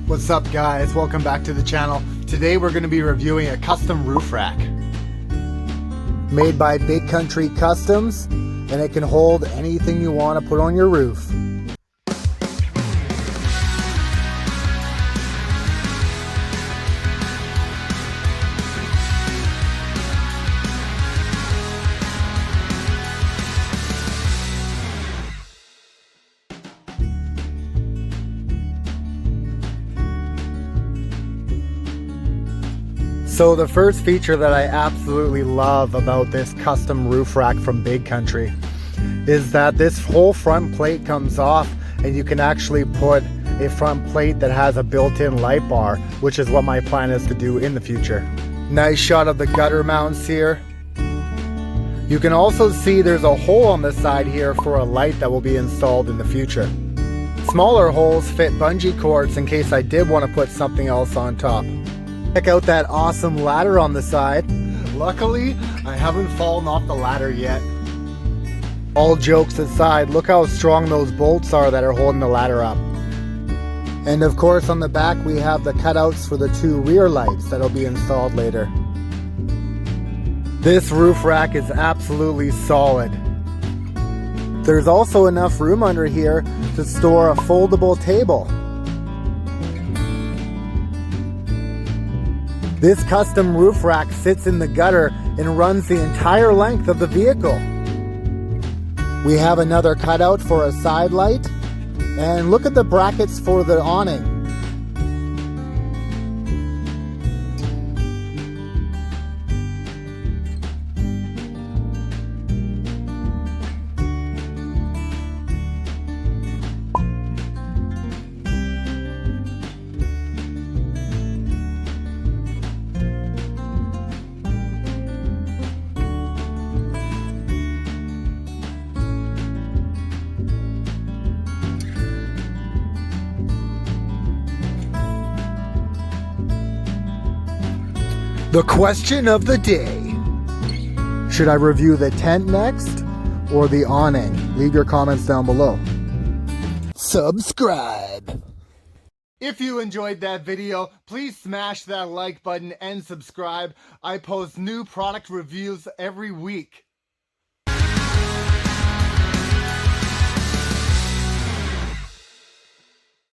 What's up guys, welcome back to the channel. Today we're going to be reviewing a custom roof rack. Made by Big Country Customs, and it can hold anything you want to put on your roof. So the first feature that I absolutely love about this custom roof rack from Big Country is that this whole front plate comes off and you can actually put a front plate that has a built-in light bar, which is what my plan is to do in the future. Nice shot of the gutter mounts here. You can also see there's a hole on the side here for a light that will be installed in the future. Smaller holes fit bungee cords in case I did want to put something else on top. Check out that awesome ladder on the side. Luckily, I haven't fallen off the ladder yet. All jokes aside, look how strong those bolts are that are holding the ladder up. And of course on the back we have the cutouts for the two rear lights that'll be installed later. This roof rack is absolutely solid. There's also enough room under here to store a foldable table. This custom roof rack sits in the gutter and runs the entire length of the vehicle. We have another cutout for a side light, and look at the brackets for the awning. The question of the day. Should I review the tent next or the awning? Leave your comments down below. Subscribe. If you enjoyed that video, please smash that like button and subscribe. I post new product reviews every week.